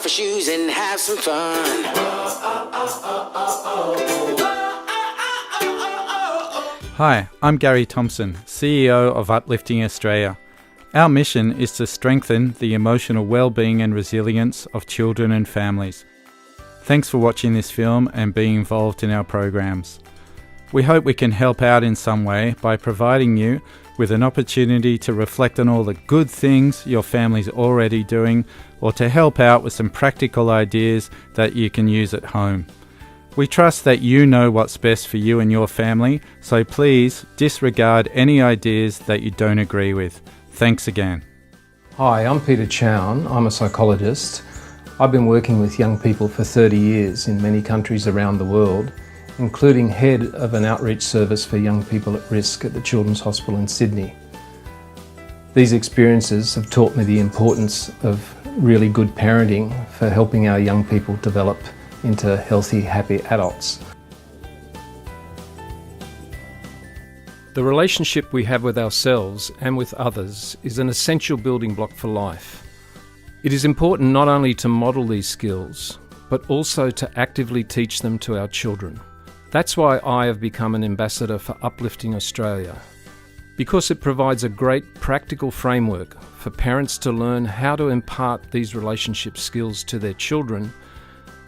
off your shoes and have some fun. Hi, I'm Gary Thompson, CEO of Uplifting Australia. Our mission is to strengthen the emotional well-being and resilience of children and families. Thanks for watching this film and being involved in our programs. We hope we can help out in some way by providing you with an opportunity to reflect on all the good things your family's already doing, or to help out with some practical ideas that you can use at home. We trust that you know what's best for you and your family, so please disregard any ideas that you don't agree with. Thanks again. Hi, I'm Peter Chown. I'm a psychologist. I've been working with young people for 30 years in many countries around the world, including head of an outreach service for young people at risk at the Children's Hospital in Sydney. These experiences have taught me the importance of really good parenting for helping our young people develop into healthy, happy adults. The relationship we have with ourselves and with others is an essential building block for life. It is important not only to model these skills, but also to actively teach them to our children. That's why I have become an ambassador for Uplifting Australia, because it provides a great practical framework for parents to learn how to impart these relationship skills to their children,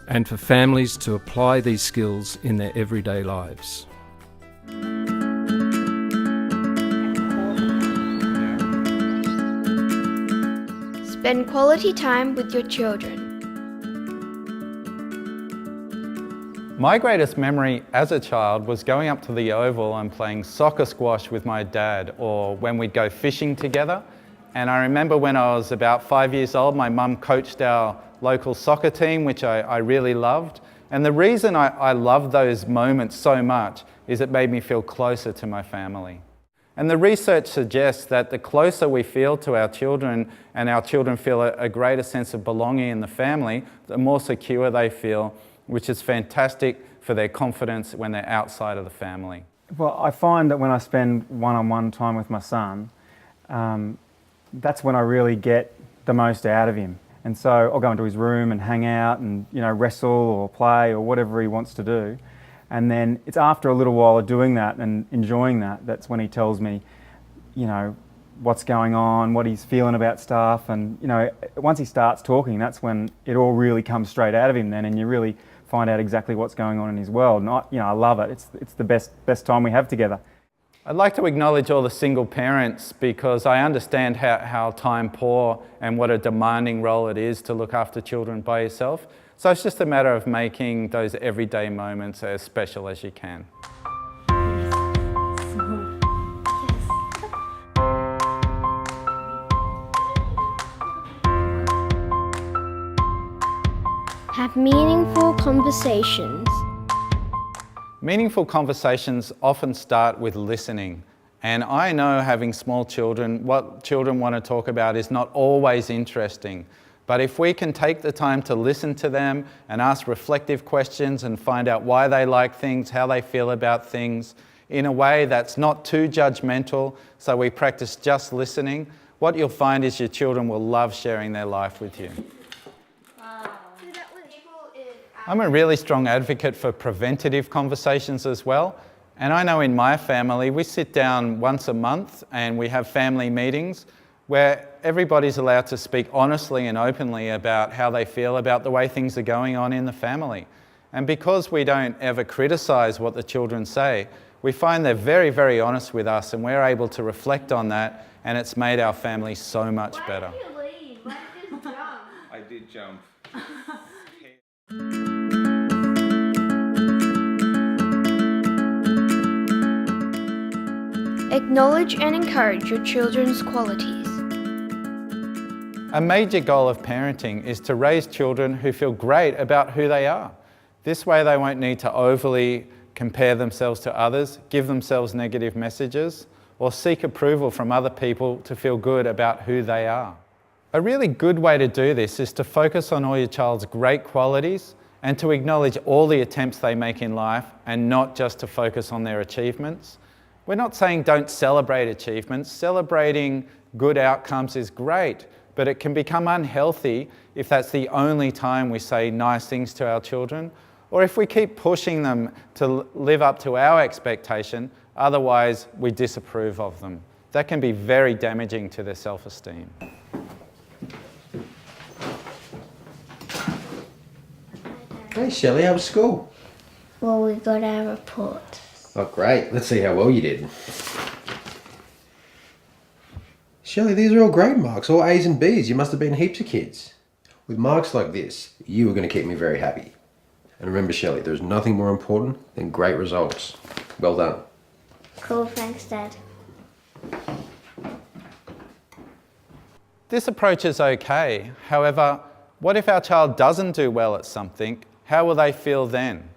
and for families to apply these skills in their everyday lives. Spend quality time with your children. My greatest memory as a child was going up to the Oval and playing soccer squash with my dad, or when we'd go fishing together. And I remember when I was about 5 years old, my mum coached our local soccer team, which I really loved. And the reason I loved those moments so much is it made me feel closer to my family. And the research suggests that the closer we feel to our children, and our children feel a greater sense of belonging in the family, the more secure they feel, which is fantastic for their confidence when they're outside of the family. Well, I find that when I spend one-on-one time with my son, that's when I really get the most out of him. And so I'll go into his room and hang out and, wrestle or play or whatever he wants to do. And then it's after a little while of doing that and enjoying that, that's when he tells me, what's going on, what he's feeling about stuff. And, once he starts talking, that's when it all really comes straight out of him then, and you really find out exactly what's going on in his world. And I love it. It's the best time we have together. I'd like to acknowledge all the single parents, because I understand how time poor and what a demanding role it is to look after children by yourself. So it's just a matter of making those everyday moments as special as you can. Have meaningful conversations. Meaningful conversations often start with listening. And I know, having small children, what children want to talk about is not always interesting. But if we can take the time to listen to them and ask reflective questions and find out why they like things, how they feel about things, in a way that's not too judgmental, so we practice just listening, what you'll find is your children will love sharing their life with you. I'm a really strong advocate for preventative conversations as well. And I know in my family, we sit down once a month and we have family meetings where everybody's allowed to speak honestly and openly about how they feel about the way things are going on in the family. And because we don't ever criticise what the children say, we find they're very, very honest with us, and we're able to reflect on that, and it's made our family so much better. Why did you leave? Why did you jump? I did jump. Acknowledge and encourage your children's qualities. A major goal of parenting is to raise children who feel great about who they are. This way they won't need to overly compare themselves to others, give themselves negative messages, or seek approval from other people to feel good about who they are. A really good way to do this is to focus on all your child's great qualities and to acknowledge all the attempts they make in life, and not just to focus on their achievements. We're not saying don't celebrate achievements. Celebrating good outcomes is great, but it can become unhealthy if that's the only time we say nice things to our children, or if we keep pushing them to live up to our expectation, otherwise we disapprove of them. That can be very damaging to their self-esteem. Hey Shelley, how was school? Well, we got our report. Oh great, let's see how well you did. Shelley, these are all grade marks, all A's and B's. You must have been heaps of kids. With marks like this, you are going to keep me very happy. And remember Shelley, there's nothing more important than great results. Well done. Cool, thanks, Dad. This approach is okay. However, what if our child doesn't do well at something? How will they feel then?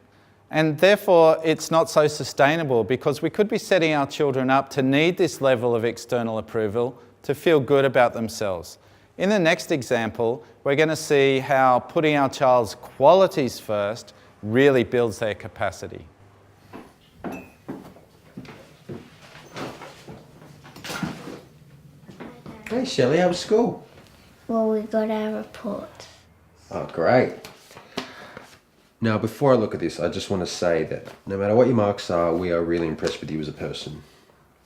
And therefore, it's not so sustainable because we could be setting our children up to need this level of external approval to feel good about themselves. In the next example, we're going to see how putting our child's qualities first really builds their capacity. Hey Shelley, how was school? Well, we got our report. Oh great. Now before I look at this, I just want to say that no matter what your marks are, we are really impressed with you as a person.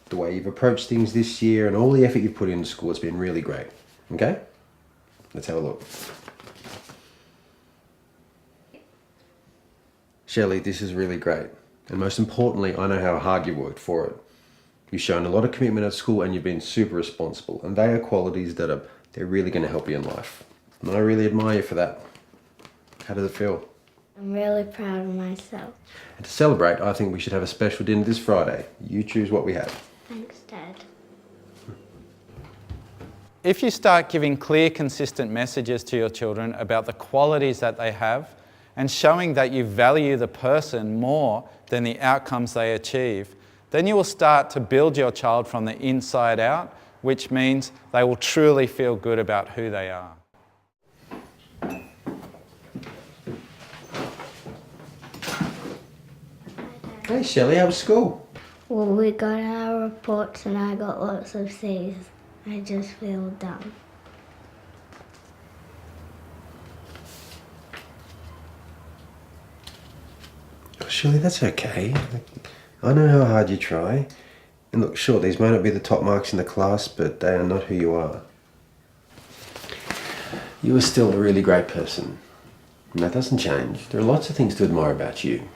The way you've approached things this year and all the effort you've put into school has been really great. Okay? Let's have a look. Shelley, this is really great. And most importantly, I know how hard you worked for it. You've shown a lot of commitment at school and you've been super responsible. And they are qualities that they're really going to help you in life. And I really admire you for that. How does it feel? I'm really proud of myself. And to celebrate, I think we should have a special dinner this Friday. You choose what we have. Thanks, Dad. If you start giving clear, consistent messages to your children about the qualities that they have and showing that you value the person more than the outcomes they achieve, then you will start to build your child from the inside out, which means they will truly feel good about who they are. Hey Shelley, how was school? Well, we got our reports and I got lots of C's. I just feel dumb. Oh, Shelley, that's okay. I know how hard you try. And look, sure, these may not be the top marks in the class, but they are not who you are. You are still a really great person. And that doesn't change. There are lots of things to admire about you.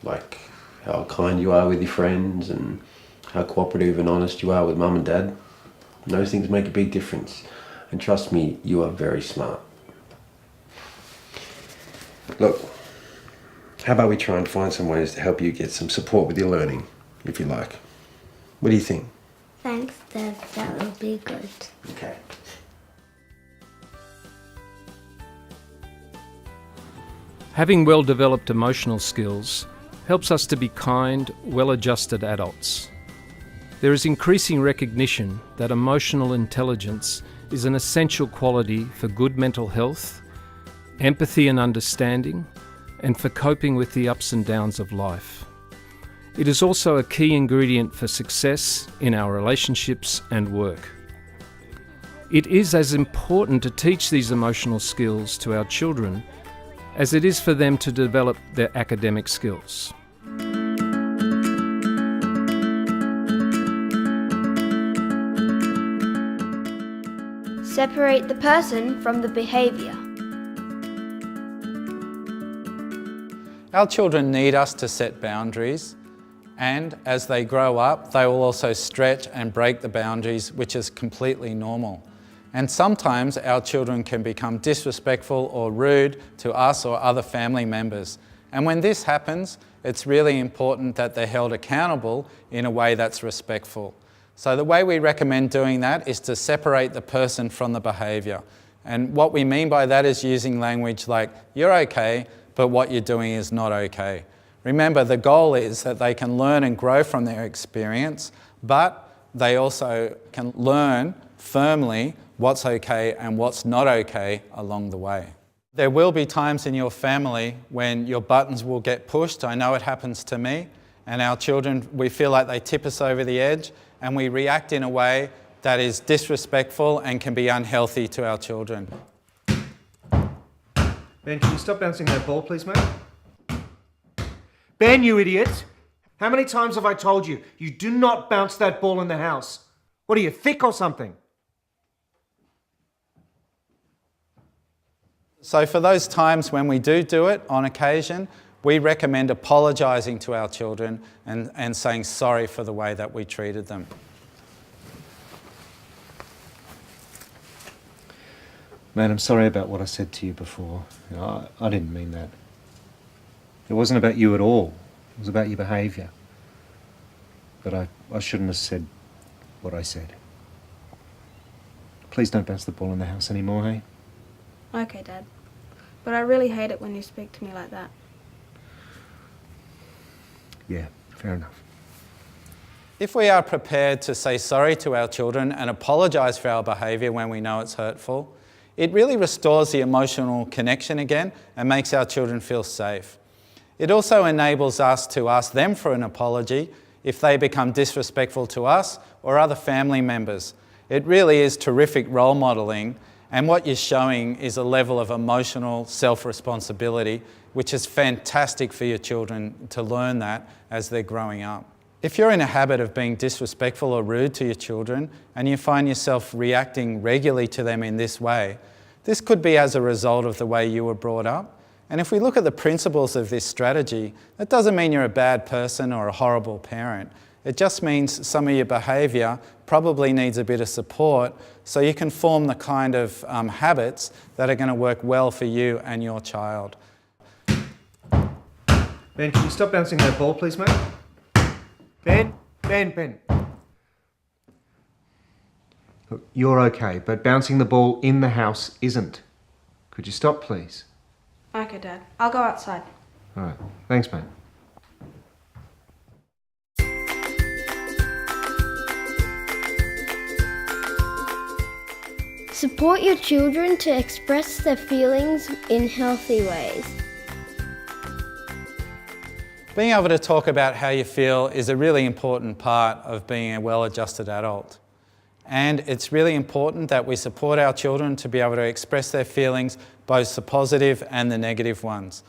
Like how kind you are with your friends and how cooperative and honest you are with Mum and Dad. And those things make a big difference. And trust me, you are very smart. Look, how about we try and find some ways to help you get some support with your learning, if you like. What do you think? Thanks, Dad. That will be good. Okay. Having well-developed emotional skills helps us to be kind, well-adjusted adults. There is increasing recognition that emotional intelligence is an essential quality for good mental health, empathy and understanding, and for coping with the ups and downs of life. It is also a key ingredient for success in our relationships and work. It is as important to teach these emotional skills to our children as it is for them to develop their academic skills. Separate the person from the behaviour. Our children need us to set boundaries, and as they grow up, they will also stretch and break the boundaries, which is completely normal. And sometimes our children can become disrespectful or rude to us or other family members. And when this happens, it's really important that they're held accountable in a way that's respectful. So the way we recommend doing that is to separate the person from the behaviour. And what we mean by that is using language like, you're okay, but what you're doing is not okay. Remember, the goal is that they can learn and grow from their experience, but they also can learn firmly what's okay and what's not okay along the way. There will be times in your family when your buttons will get pushed. I know it happens to me, and our children, we feel like they tip us over the edge and we react in a way that is disrespectful and can be unhealthy to our children. Ben, can you stop bouncing that ball, please, mate? Ben, you idiot! How many times have I told you, you do not bounce that ball in the house? What are you, thick or something? So for those times when we do it on occasion, we recommend apologising to our children and saying sorry for the way that we treated them. Man, I'm sorry about what I said to you before. I didn't mean that. It wasn't about you at all. It was about your behaviour. But I shouldn't have said what I said. Please don't bounce the ball in the house anymore, hey? Okay, Dad. But I really hate it when you speak to me like that. Yeah, fair enough. If we are prepared to say sorry to our children and apologise for our behaviour when we know it's hurtful, it really restores the emotional connection again and makes our children feel safe. It also enables us to ask them for an apology if they become disrespectful to us or other family members. It really is terrific role modelling, and what you're showing is a level of emotional self-responsibility, which is fantastic for your children to learn that as they're growing up. If you're in a habit of being disrespectful or rude to your children and you find yourself reacting regularly to them in this way, this could be as a result of the way you were brought up. And if we look at the principles of this strategy, that doesn't mean you're a bad person or a horrible parent. It just means some of your behaviour probably needs a bit of support so you can form the kind of habits that are going to work well for you and your child. Ben, can you stop bouncing that ball, please, mate? Ben. Look, you're okay, but bouncing the ball in the house isn't. Could you stop, please? Okay, Dad. I'll go outside. All right. Thanks, mate. Support your children to express their feelings in healthy ways. Being able to talk about how you feel is a really important part of being a well-adjusted adult. And it's really important that we support our children to be able to express their feelings, both the positive and the negative ones.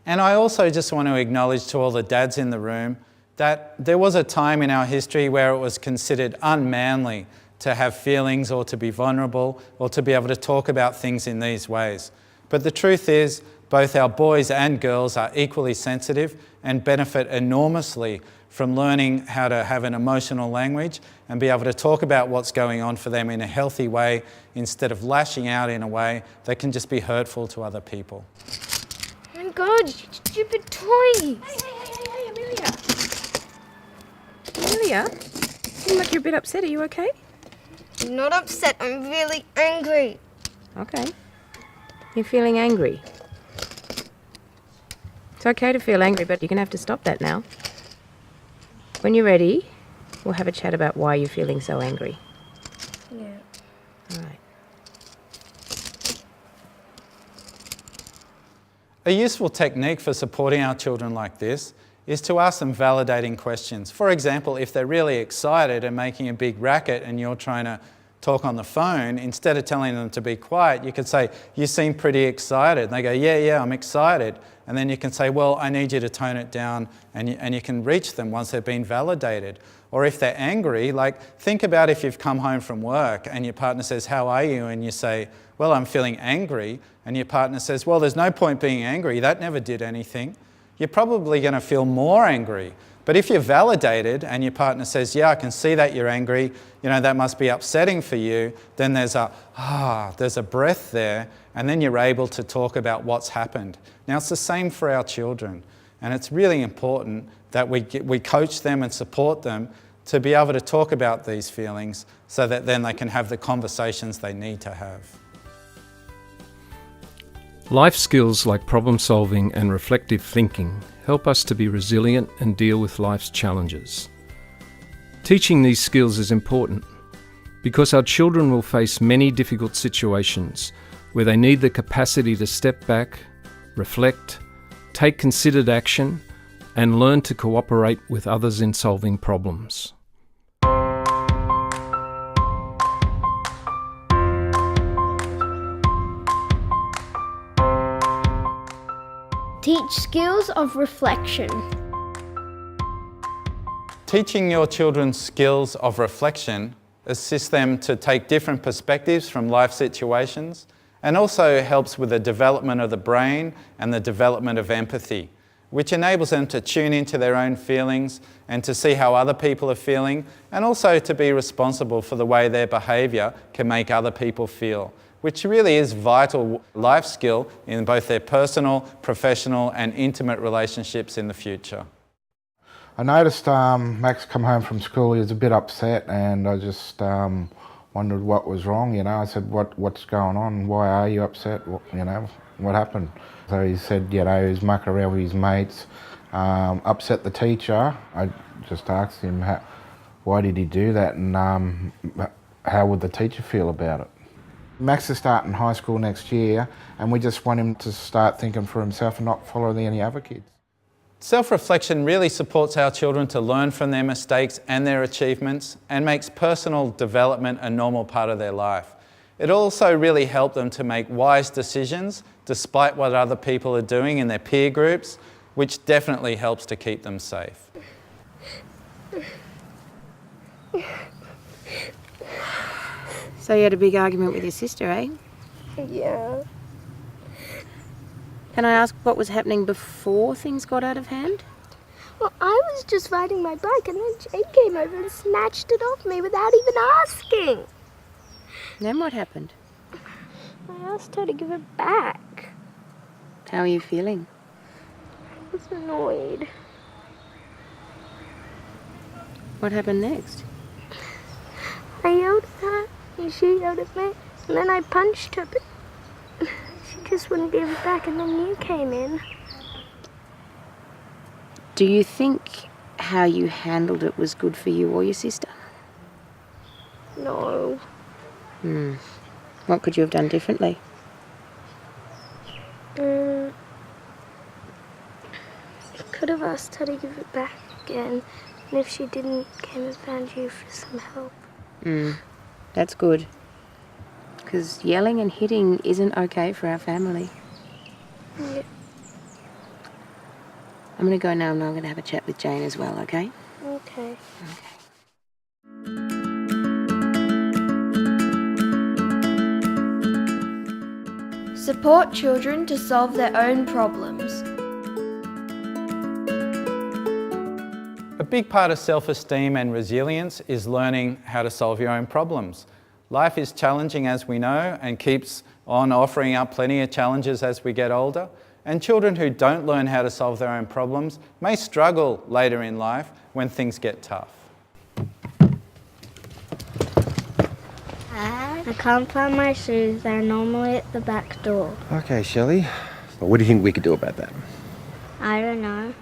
And I also just want to acknowledge to all the dads in the room that there was a time in our history where it was considered unmanly to have feelings or to be vulnerable or to be able to talk about things in these ways. But the truth is, both our boys and girls are equally sensitive and benefit enormously from learning how to have an emotional language and be able to talk about what's going on for them in a healthy way instead of lashing out in a way that can just be hurtful to other people. Oh my God, you stupid toy! Hey, Amelia. Amelia? You seem like you're a bit upset. Are you okay? I'm not upset, I'm really angry. Okay. You're feeling angry. It's okay to feel angry, but you're going to have to stop that now. When you're ready, we'll have a chat about why you're feeling so angry. Yeah. All right. A useful technique for supporting our children like this is to ask them validating questions. For example, if they're really excited and making a big racket and you're trying to talk on the phone, instead of telling them to be quiet, you could say, "You seem pretty excited." And they go, yeah, I'm excited. And then you can say, "Well, I need you to tone it down," and you can reach them once they've been validated. Or if they're angry, like think about if you've come home from work and your partner says, "How are you?" and you say, "Well, I'm feeling angry." And your partner says, "Well, there's no point being angry. That never did anything." You're probably going to feel more angry. But if you're validated and your partner says, "Yeah, I can see that you're angry, that must be upsetting for you," then there's a breath there, and then you're able to talk about what's happened. Now, it's the same for our children, and it's really important that we coach them and support them to be able to talk about these feelings so that then they can have the conversations they need to have. Life skills like problem solving and reflective thinking help us to be resilient and deal with life's challenges. Teaching these skills is important because our children will face many difficult situations where they need the capacity to step back, reflect, take considered action, and learn to cooperate with others in solving problems. Teach skills of reflection. Teaching your children skills of reflection assists them to take different perspectives from life situations and also helps with the development of the brain and the development of empathy, which enables them to tune into their own feelings and to see how other people are feeling, and also to be responsible for the way their behaviour can make other people feel, which really is vital life skill in both their personal, professional and intimate relationships in the future. I noticed Max come home from school, he was a bit upset, and I just wondered what was wrong, you know. I said, what's going on? Why are you upset? You know, what happened? So he said, you know, he's mucking around with his mates, upset the teacher. I just asked him, why did he do that, and how would the teacher feel about it? Max is starting high school next year, and we just want him to start thinking for himself and not follow any other kids. Self-reflection really supports our children to learn from their mistakes and their achievements and makes personal development a normal part of their life. It also really helps them to make wise decisions despite what other people are doing in their peer groups, which definitely helps to keep them safe. So you had a big argument with your sister, eh? Yeah. Can I ask what was happening before things got out of hand? Well, I was just riding my bike and then Jade came over and snatched it off me without even asking. Then what happened? I asked her to give it back. How are you feeling? I was annoyed. What happened next? I yelled at her and she yelled at me, and then I punched her, but she just wouldn't give it back, and then you came in. Do you think how you handled it was good for you or your sister? No. What could you have done differently? I could have asked her to give it back again, and if she didn't, came and found you for some help. That's good. Because yelling and hitting isn't okay for our family. Yeah. I'm going to go now and I'm going to have a chat with Jane as well, okay? Okay. Support children to solve their own problems. A big part of self-esteem and resilience is learning how to solve your own problems. Life is challenging, as we know, and keeps on offering up plenty of challenges as we get older. And children who don't learn how to solve their own problems may struggle later in life when things get tough. I can't find my shoes. They're normally at the back door. Okay, Shelley. Well, what do you think we could do about that? I don't know.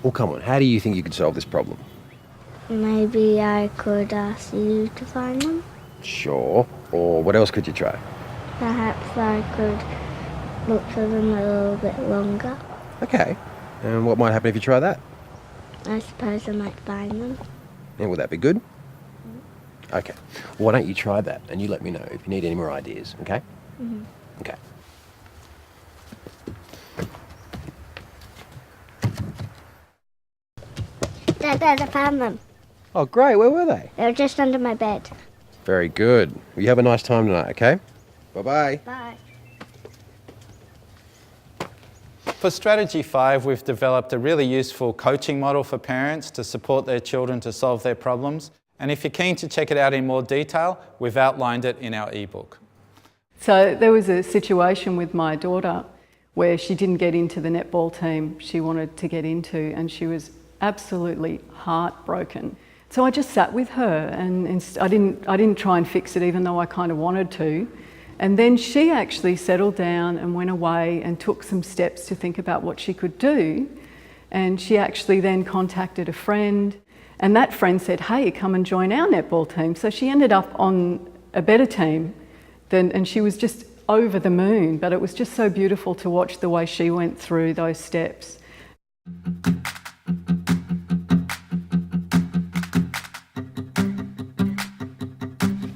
Well, come on. How do you think you could solve this problem? Maybe I could ask you to find them. Sure. Or what else could you try? Perhaps I could look for them a little bit longer. Okay. And what might happen if you try that? I suppose I might find them. And would that be good? Okay. Why don't you try that and you let me know if you need any more ideas, okay? Mm-hmm. Okay. Dad, I found them. Oh, great. Where were they? They were just under my bed. Very good. Well, you have a nice time tonight, okay? Bye-bye. Bye. For Strategy 5, we've developed a really useful coaching model for parents to support their children to solve their problems. And if you're keen to check it out in more detail, we've outlined it in our ebook. So there was a situation with my daughter where she didn't get into the netball team she wanted to get into, and she was absolutely heartbroken. So I just sat with her, and I didn't try and fix it, even though I kind of wanted to. And then she actually settled down and went away and took some steps to think about what she could do. And she actually then contacted a friend, and that friend said, hey, come and join our netball team. So she ended up on a better team, and she was just over the moon. But it was just so beautiful to watch the way she went through those steps.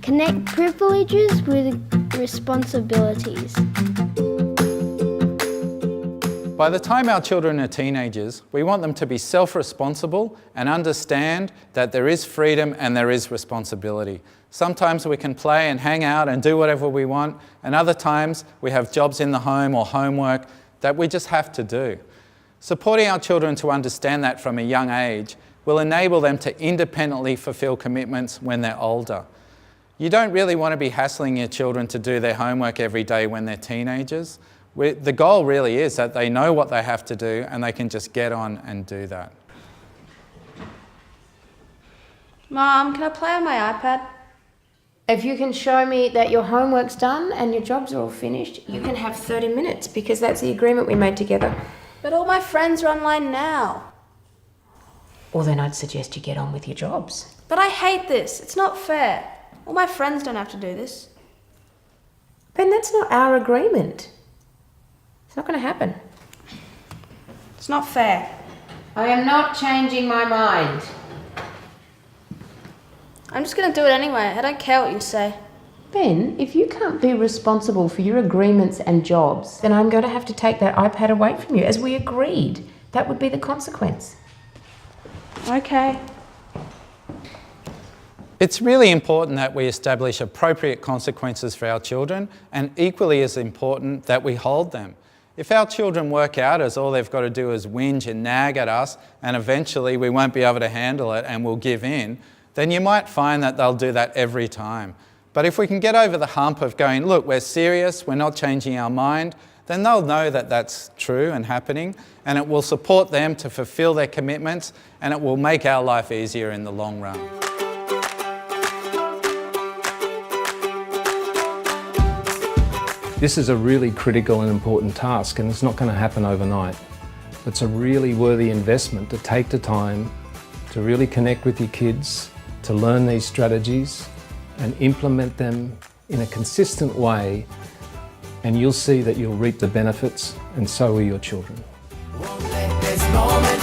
Connect privileges with responsibilities. By the time our children are teenagers, we want them to be self-responsible and understand that there is freedom and there is responsibility. Sometimes we can play and hang out and do whatever we want, and other times we have jobs in the home or homework that we just have to do. Supporting our children to understand that from a young age will enable them to independently fulfill commitments when they're older. You don't really want to be hassling your children to do their homework every day when they're teenagers. The goal really is that they know what they have to do and they can just get on and do that. Mom, can I play on my iPad? If you can show me that your homework's done and your jobs are all finished, you can have 30 minutes because that's the agreement we made together. But all my friends are online now. Well, then I'd suggest you get on with your jobs. But I hate this. It's not fair. All my friends don't have to do this. Ben, that's not our agreement. It's not going to happen. It's not fair. I am not changing my mind. I'm just going to do it anyway. I don't care what you say. Ben, if you can't be responsible for your agreements and jobs, then I'm going to have to take that iPad away from you, as we agreed. That would be the consequence. Okay. It's really important that we establish appropriate consequences for our children, and equally as important that we hold them. If our children work out as all they've got to do is whinge and nag at us, and eventually we won't be able to handle it and we'll give in, then you might find that they'll do that every time. But if we can get over the hump of going, look, we're serious, we're not changing our mind, then they'll know that that's true and happening, and it will support them to fulfill their commitments, and it will make our life easier in the long run. This is a really critical and important task, and it's not going to happen overnight. It's a really worthy investment to take the time to really connect with your kids, to learn these strategies and implement them in a consistent way, and you'll see that you'll reap the benefits, and so will your children. Won't let this moment